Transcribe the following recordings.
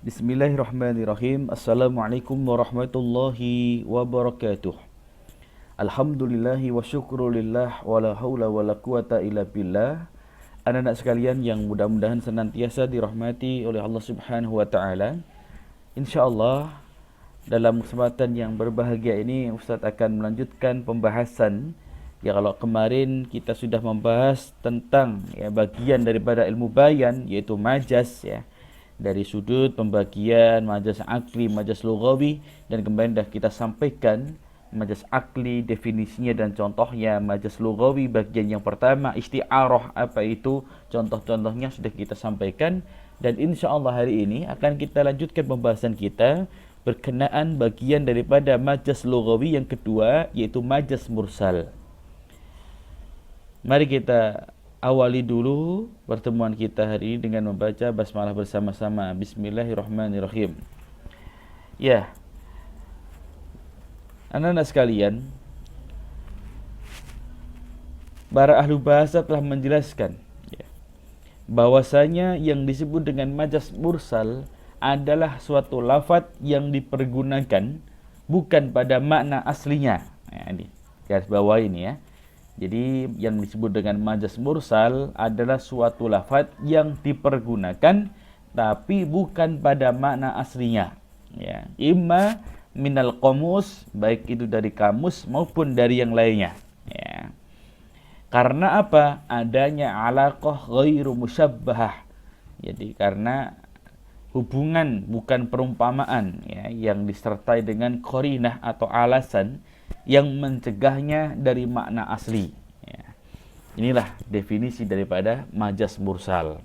Bismillahirrahmanirrahim. Assalamualaikum warahmatullahi wabarakatuh. Alhamdulillahi wa syukrulillah wa la hawla wa la quwata illa billah. Anak-anak sekalian yang mudah-mudahan senantiasa dirahmati oleh Allah Subhanahu wa taala. Insyaallah dalam kesempatan yang berbahagia ini Ustaz akan melanjutkan pembahasan. Ya, kalau kemarin kita sudah membahas tentang bagian daripada ilmu bayan yaitu majaz ya. Dari sudut pembagian majaz akli, majaz lughawi, dan kemarin dah kita sampaikan majaz akli definisinya dan contohnya. Majaz lughawi bagian yang pertama isti'arah, apa itu contoh-contohnya sudah kita sampaikan, dan insyaallah hari ini akan kita lanjutkan pembahasan kita berkenaan bagian daripada majaz lughawi yang kedua yaitu majaz mursal. Mari kita awali dulu pertemuan kita hari ini dengan membaca basmalah bersama-sama. Bismillahirrahmanirrahim. Ya, anak-anak sekalian, para ahli bahasa telah menjelaskan bahwasanya yang disebut dengan majaz mursal adalah suatu lafaz yang dipergunakan bukan pada makna aslinya. Ini garis bawah ini ya. Jadi yang disebut dengan majaz mursal adalah suatu lafaz yang dipergunakan tapi bukan pada makna aslinya. Ya, imma minal qamus, baik itu dari kamus maupun dari yang lainnya. Ya. Karena apa? Adanya alaqah ghairu musyabbahah. Jadi karena hubungan bukan perumpamaan ya, yang disertai dengan qarinah atau alasan yang mencegahnya dari makna asli ya. Inilah definisi daripada majaz mursal.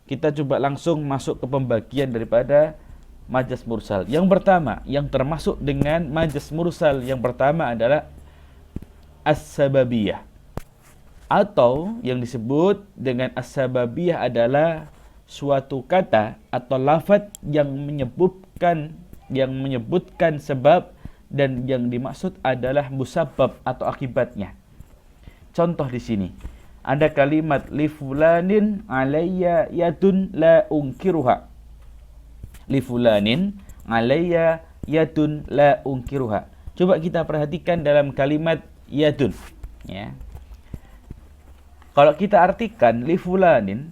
Kita coba langsung masuk ke pembagian daripada majaz mursal. Yang pertama, yang termasuk dengan majaz mursal yang pertama adalah as-sababiyah, atau yang disebut dengan as-sababiyah adalah suatu kata atau lafaz yang menyebutkan sebab dan yang dimaksud adalah musabbab atau akibatnya. Contoh di sini ada kalimat li fulanin alayya yadun la unkiruha. Li fulanin alayya yadun la unkiruha. Coba kita perhatikan dalam kalimat yadun ya. Kalau kita artikan li fulanin,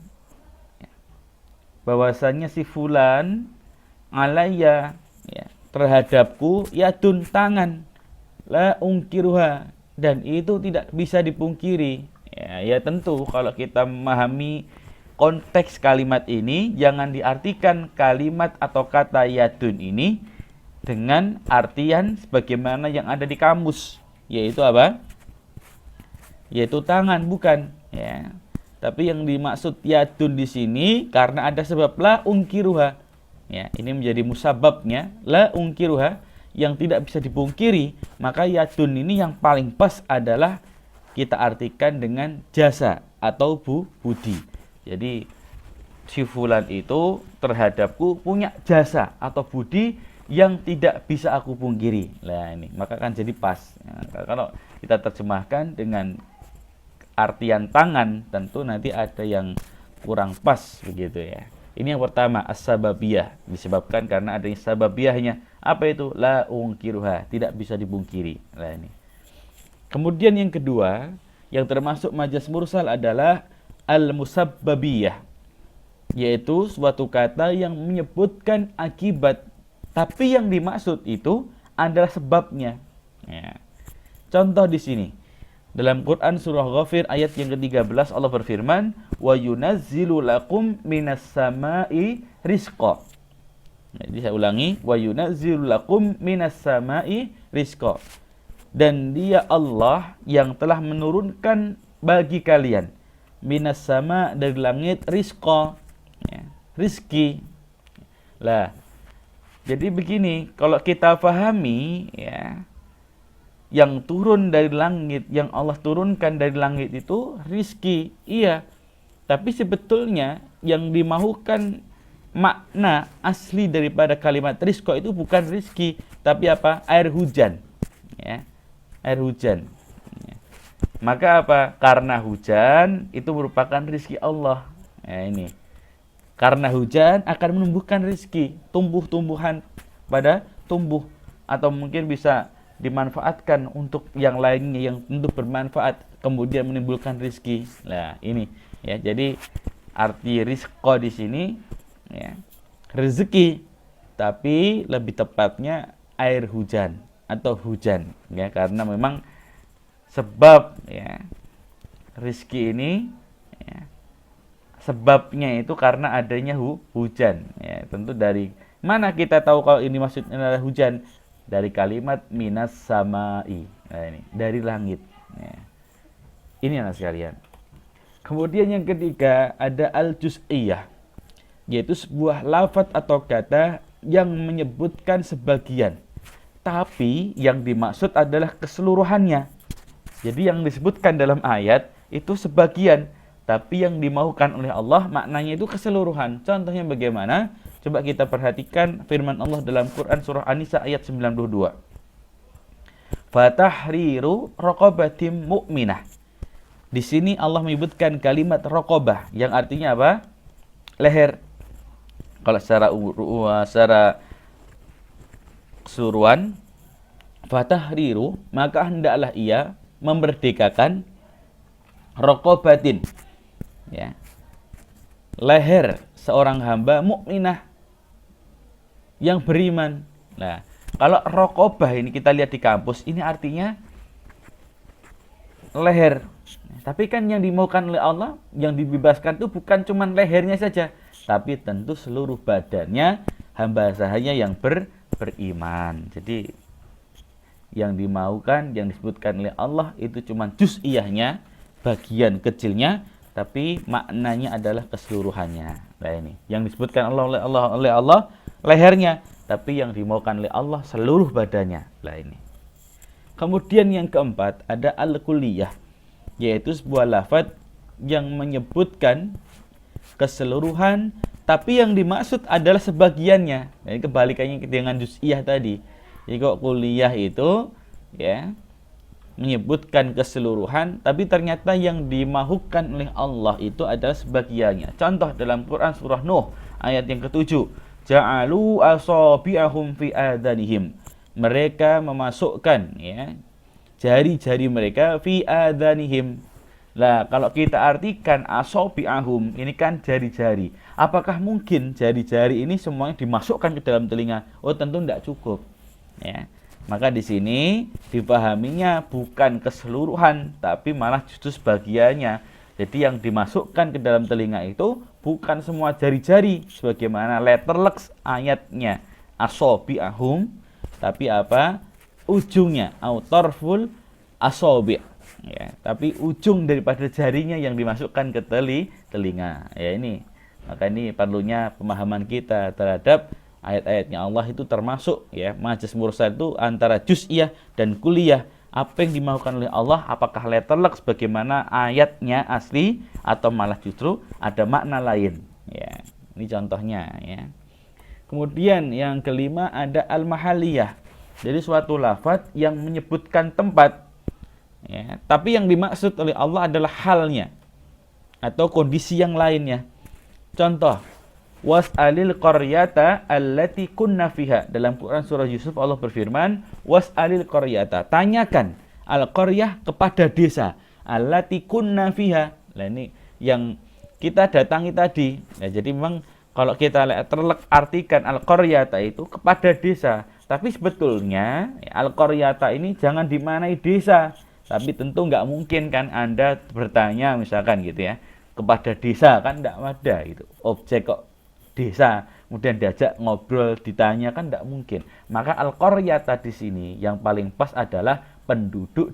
bahwasanya si fulan alayya ya, terhadapku yadun tangan la ungkiruha, dan itu tidak bisa dipungkiri ya, tentu kalau kita memahami konteks kalimat ini jangan diartikan kalimat atau kata yadun ini dengan artian sebagaimana yang ada di kamus, yaitu apa? Yaitu tangan, bukan ya. Tapi yang dimaksud yadun di sini karena ada sebab la ungkiruha. Ya, ini menjadi musababnya la ungkiruha yang tidak bisa dipungkiri, maka yadun ini yang paling pas adalah kita artikan dengan jasa atau budi. Jadi si fulan itu terhadapku punya jasa atau budi yang tidak bisa aku pungkiri. Nah ini maka kan jadi pas. Nah, kalau kita terjemahkan dengan artian tangan tentu nanti ada yang kurang pas begitu ya. Ini yang pertama as-sababiyah, disebabkan karena adanya sababiyahnya. Apa itu? La ungkiruha, tidak bisa dipungkiri. Nah ini. Kemudian yang kedua, yang termasuk majaz mursal adalah al-musabbabiyah, yaitu suatu kata yang menyebutkan akibat, tapi yang dimaksud itu adalah sebabnya. Ya. Contoh di sini. Dalam Quran surah Ghafir ayat yang ke-13 Allah berfirman, "Wa yunazzilu lakum minas sama'i rizqa." Jadi saya ulangi, "Wa yunazzilu lakum minas sama'i rizqa." Dan Dia Allah yang telah menurunkan bagi kalian minas sama, dari langit, rizqa ya, rizki. Lah, jadi begini, kalau kita pahami ya, yang turun dari langit, yang Allah turunkan dari langit itu rizki, iya. Tapi sebetulnya yang dimahukan makna asli daripada kalimat rizqa itu bukan rizki, tapi apa? Air hujan. Ya, air hujan. Ya. Maka apa? Karena hujan itu merupakan rizki Allah. Ya, ini. Karena hujan akan menumbuhkan rezeki, tumbuh-tumbuhan pada tumbuh, atau mungkin bisa dimanfaatkan untuk yang lainnya yang tentu bermanfaat, kemudian menimbulkan rezeki. Nah, ini ya. Jadi arti rizqa di sini ya, rezeki, tapi lebih tepatnya air hujan atau hujan ya, karena memang sebab ya rezeki ini ya, sebabnya itu karena adanya hujan ya. Tentu dari mana kita tahu kalau ini maksudnya adalah hujan? Dari kalimat minas samai. Nah, ini dari langit ya. Ini anak sekalian. Kemudian yang ketiga ada al-juz'iyah, yaitu sebuah lafaz atau kata yang menyebutkan sebagian, tapi yang dimaksud adalah keseluruhannya. Jadi yang disebutkan dalam ayat itu sebagian, tapi yang dimaukan oleh Allah maknanya itu keseluruhan. Contohnya bagaimana? Coba kita perhatikan firman Allah dalam Quran surah An-Nisa ayat 92. Fatahriru raqabatim mu'minah. Di sini Allah menyebutkan kalimat raqabah yang artinya apa? Leher. Kalau secara keseluruhan, fatahriru, maka hendaklah ia memerdekakan raqabatin ya, leher seorang hamba mukminah yang beriman. Nah, kalau raqabah ini kita lihat di kampus, ini artinya leher. Tapi kan yang dimaukan oleh Allah, yang dibebaskan itu bukan cuma lehernya saja, tapi tentu seluruh badannya hamba sahanya yang beriman. Jadi yang dimaukan, yang disebutkan oleh Allah itu cuma juz'iyahnya, bagian kecilnya, tapi maknanya adalah keseluruhannya. Nah, ini yang disebutkan oleh Allah lehernya, tapi yang dimaukan oleh Allah seluruh badannya. Nah, ini. Kemudian yang keempat ada al-kulliyah, yaitu sebuah lafaz yang menyebutkan keseluruhan, tapi yang dimaksud adalah sebagiannya. Jadi kebalikannya dengan juz'iyah tadi. Jadi kok kuliah itu ya menyebutkan keseluruhan, tapi ternyata yang dimahukan oleh Allah itu adalah sebagiannya. Contoh dalam Quran surah Nuh ayat yang ke-7, ja'alu asabi'ahum fi adanihim. Mereka memasukkan ya jari-jari mereka fi adanihim. Lah, kalau kita artikan asabi'ahum, ini kan jari-jari. Apakah mungkin jari-jari ini semuanya dimasukkan ke dalam telinga? Oh, tentu tidak cukup. Ya. Maka di sini dipahaminya bukan keseluruhan, tapi malah justru sebagiannya. Jadi yang dimasukkan ke dalam telinga itu bukan semua jari-jari, sebagaimana letterlex ayatnya asabi'ahum, tapi apa? Ujungnya autorful asabi'. Ya, tapi ujung daripada jarinya yang dimasukkan ke telinga. Ya, ini. Maka ini perlunya pemahaman kita terhadap ayat-ayatnya Allah itu, termasuk ya majaz mursal itu antara juz'iyah dan kulliyah. Apa yang dimaukan oleh Allah, apakah letterlex bagaimana ayatnya asli atau malah justru ada makna lain. Ya, ini contohnya ya. Kemudian yang kelima ada al-mahalliyah. Jadi suatu lafaz yang menyebutkan tempat ya, tapi yang dimaksud oleh Allah adalah halnya atau kondisi yang lainnya. Contoh, was'alil qaryata allati kunna fiha. Dalam Quran surah Yusuf Allah berfirman, was'alil qaryata, tanyakan al-qaryah kepada desa allati kunna fiha. Nah, ini yang kita datangi tadi. Nah, jadi memang kalau kita artikan al-qaryata itu kepada desa, tapi sebetulnya al-qaryata ini jangan dimaknai desa. Tapi tentu nggak mungkin kan Anda bertanya misalkan gitu ya, kepada desa, kan nggak ada gitu. Objek kok desa, kemudian diajak ngobrol, ditanya, kan nggak mungkin. Maka al-qaryata di sini yang paling pas adalah penduduk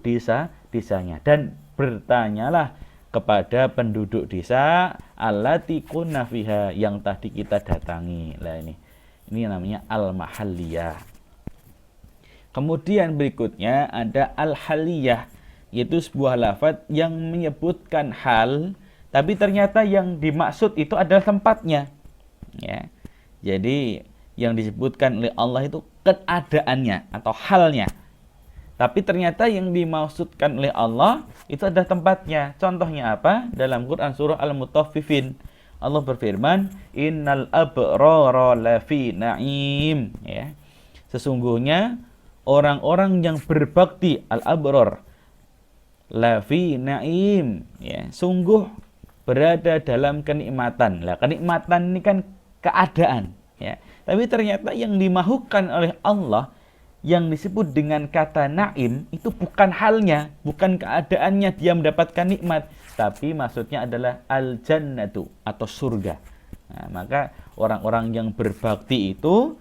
desanya, dan bertanyalah kepada penduduk desa allati kunna fiha, yang tadi kita datangi. Lah ini namanya al-mahalliyah. Kemudian berikutnya ada al-haliyah, yaitu sebuah lafaz yang menyebutkan hal, tapi ternyata yang dimaksud itu adalah tempatnya. Ya. Jadi yang disebutkan oleh Allah itu keadaannya atau halnya, tapi ternyata yang dimaksudkan oleh Allah itu adalah tempatnya. Contohnya apa? Dalam Quran surah Al-Mutaffifin, Allah berfirman, innal abrara lafi na'im, ya. Sesungguhnya orang-orang yang berbakti, al-abrar lafi na'im, ya, sungguh berada dalam kenikmatan. Lah, kenikmatan ini kan keadaan, ya. Tapi ternyata yang dimahukan oleh Allah yang disebut dengan kata naim itu bukan halnya, bukan keadaannya dia mendapatkan nikmat, tapi maksudnya adalah al-jannatu atau surga. Nah, maka orang-orang yang berbakti itu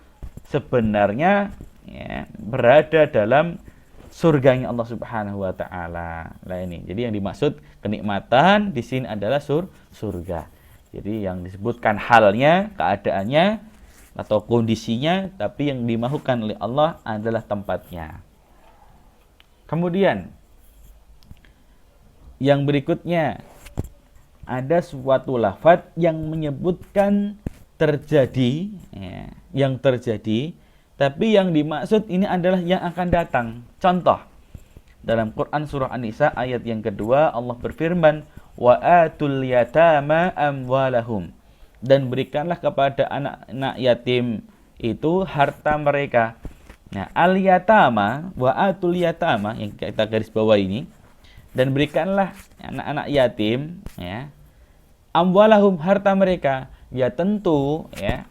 sebenarnya, ya, berada dalam surganya Allah Subhanahu wa taala. Nah ini. Jadi yang dimaksud kenikmatan di sini adalah surga. Jadi yang disebutkan halnya, keadaannya atau kondisinya, tapi yang dimahukan oleh Allah adalah tempatnya. Kemudian yang berikutnya, ada suatu lafaz yang menyebutkan terjadi, ya, yang terjadi, tapi yang dimaksud ini adalah yang akan datang. Contoh, dalam Quran surah An-Nisa ayat yang kedua, Allah berfirman, wa atul yatama amwalahum, dan berikanlah kepada anak-anak yatim itu harta mereka. Nah, al-yatama, wa atul yatama yang kita garis bawah ini, dan berikanlah anak-anak yatim, ya, amwalahum, harta mereka. Ya tentu, ya,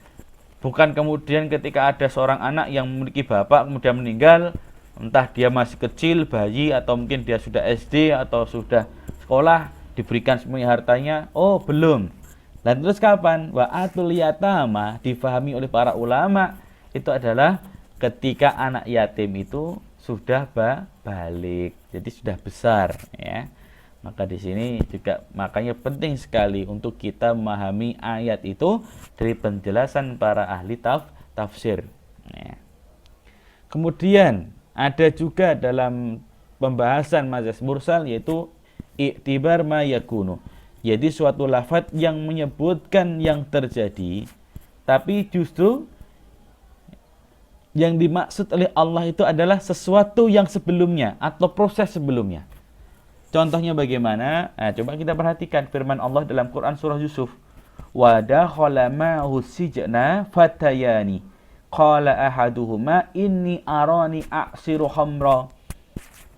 bukan kemudian ketika ada seorang anak yang memiliki bapak kemudian meninggal, entah dia masih kecil, bayi, atau mungkin dia sudah SD atau sudah sekolah, diberikan semuanya hartanya. Oh, belum. Dan terus kapan? Wa atul yatama difahami oleh para ulama itu adalah ketika anak yatim itu sudah balik, jadi sudah besar, ya. Maka di sini juga makanya penting sekali untuk kita memahami ayat itu dari penjelasan para ahli tafsir, ya. Kemudian ada juga dalam pembahasan majaz mursal yaitu i'tibar ma yakunu. Jadi suatu lafaz yang menyebutkan yang terjadi, tapi justru yang dimaksud oleh Allah itu adalah sesuatu yang sebelumnya atau proses sebelumnya. Contohnya bagaimana? Nah, coba kita perhatikan firman Allah dalam Quran surah Yusuf. Wa dakhala ma'ahu sijna fatayani qala ahaduhuma inni arani a'siru khamra.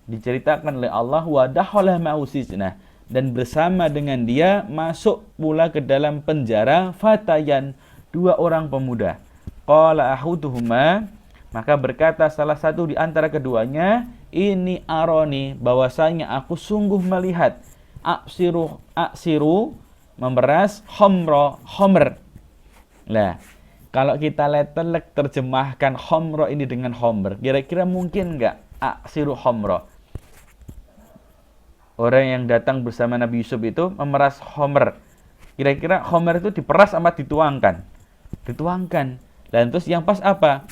Diceritakan oleh Allah, wa dakhala ma'ahu sijna, dan bersama dengan dia masuk pula ke dalam penjara fatayan, dua orang pemuda. Qala ahaduhuma, maka berkata salah satu di antara keduanya, ini aroni, bahwasanya aku sungguh melihat, aksiru memeras, khomer. Nah, kalau kita letelek terjemahkan khomro ini dengan khomer, kira-kira mungkin nggak aksiru khomro? Orang yang datang bersama Nabi Yusuf itu memeras khomer. Kira-kira khomer itu diperas sama dituangkan? Dituangkan. Dan terus yang pas apa?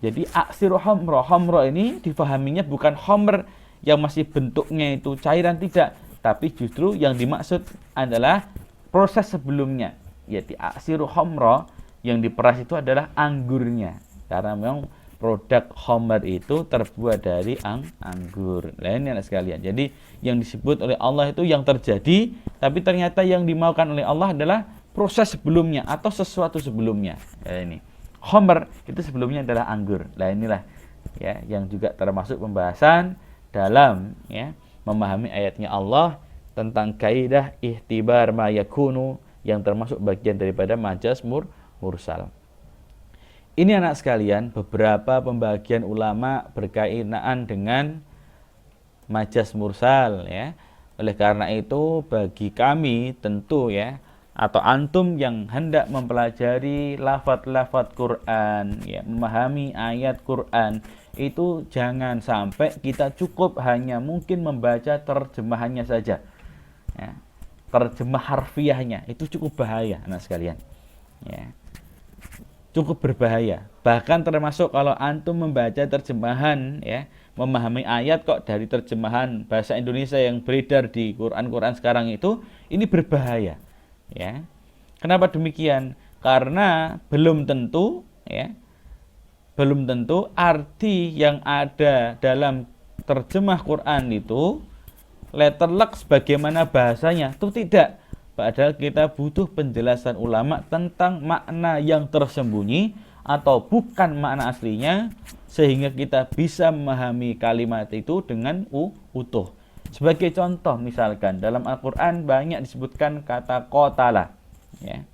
Jadi aksiru khomro ini difahaminya bukan khomer yang masih bentuknya itu cairan, tidak, tapi justru yang dimaksud adalah proses sebelumnya. Yaitu aksiru khomro yang diperas itu adalah anggurnya, karena memang produk khomer itu terbuat dari anggur. Nah ini anak sekalian. Jadi yang disebut oleh Allah itu yang terjadi, tapi ternyata yang dimaukan oleh Allah adalah proses sebelumnya atau sesuatu sebelumnya. Nah, ini. Khomer itu sebelumnya adalah anggur. Nah inilah, ya, yang juga termasuk pembahasan dalam, ya, memahami ayatnya Allah tentang kaidah ihtibar ma yakunu yang termasuk bagian daripada majaz mursal. Ini anak sekalian beberapa pembagian ulama berkaitan dengan majaz mursal, ya. Oleh karena itu bagi kami tentu, ya, atau antum yang hendak mempelajari lafaz-lafaz Quran, ya, memahami ayat Quran, itu jangan sampai kita cukup hanya mungkin membaca terjemahannya saja, ya. Terjemah harfiahnya itu cukup bahaya anak sekalian, ya. Cukup berbahaya. Bahkan termasuk kalau antum membaca terjemahan, ya, memahami ayat kok dari terjemahan bahasa Indonesia yang beredar di Quran sekarang itu, ini berbahaya. Ya, kenapa demikian? Karena belum tentu, ya, belum tentu arti yang ada dalam terjemah Quran itu letterlek sebagaimana bahasanya, itu tidak. padahal kita butuh penjelasan ulama tentang makna yang tersembunyi atau bukan makna aslinya, sehingga kita bisa memahami kalimat itu dengan utuh. Sebagai contoh, misalkan dalam Al-Quran banyak disebutkan kata qatala, ya.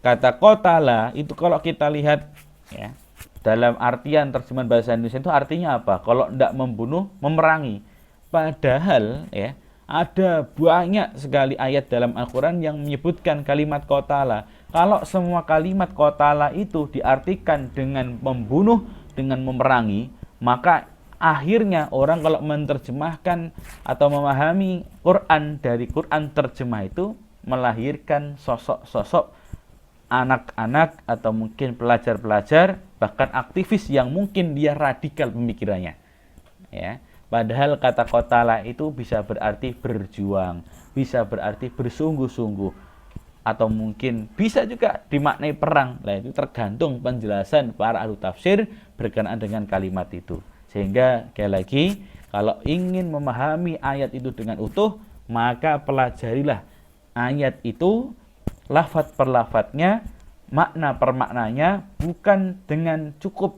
Kata qatala itu kalau kita lihat, ya, dalam artian terjemahan bahasa Indonesia itu artinya apa? Kalau tidak membunuh, memerangi. Padahal, ya, ada banyak sekali ayat dalam Al-Quran yang menyebutkan kalimat qatala. Kalau semua kalimat qatala itu diartikan dengan membunuh, dengan memerangi, maka akhirnya orang kalau menerjemahkan atau memahami Quran dari Quran terjemah itu melahirkan sosok-sosok anak-anak atau mungkin pelajar-pelajar, bahkan aktivis yang mungkin dia radikal pemikirannya, ya. Padahal kata qatala itu bisa berarti berjuang, bisa berarti bersungguh-sungguh, atau mungkin bisa juga dimaknai perang. Nah, itu tergantung penjelasan para ahli tafsir berkenaan dengan kalimat itu. Sehingga sekali lagi, kalau ingin memahami ayat itu dengan utuh, maka pelajarilah ayat itu, lafaz per lafaznya, makna per maknanya, bukan dengan cukup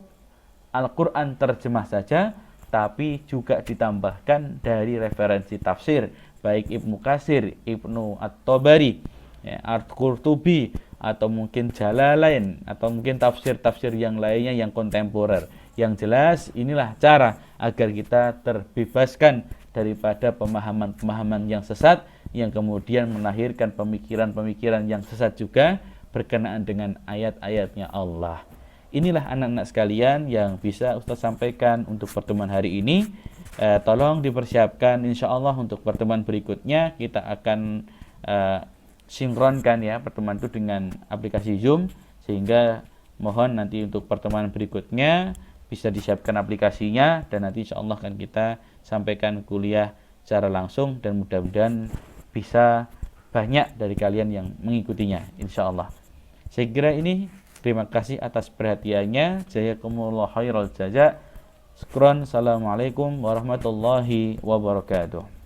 Al-Quran terjemah saja, tapi juga ditambahkan dari referensi tafsir, baik Ibnu Katsir, Ibnu At-Tabari, ya, Al-Qurtubi, atau mungkin Jalalain, atau mungkin tafsir-tafsir yang lainnya yang kontemporer. Yang jelas, inilah cara agar kita terbebaskan daripada pemahaman-pemahaman yang sesat, yang kemudian melahirkan pemikiran-pemikiran yang sesat juga berkenaan dengan ayat-ayatnya Allah. Inilah anak-anak sekalian yang bisa Ustaz sampaikan untuk pertemuan hari ini. Tolong dipersiapkan, insya Allah untuk pertemuan berikutnya kita akan sinkronkan, ya, pertemuan itu dengan aplikasi Zoom, sehingga mohon nanti untuk pertemuan berikutnya bisa disiapkan aplikasinya, dan nanti insya Allah akan kita sampaikan kuliah secara langsung, dan mudah-mudahan bisa banyak dari kalian yang mengikutinya, insya Allah. Saya kira ini. Terima kasih atas perhatiannya. Jazakumullah khairal jaza. Syukran. Assalamualaikum warahmatullahi wabarakatuh.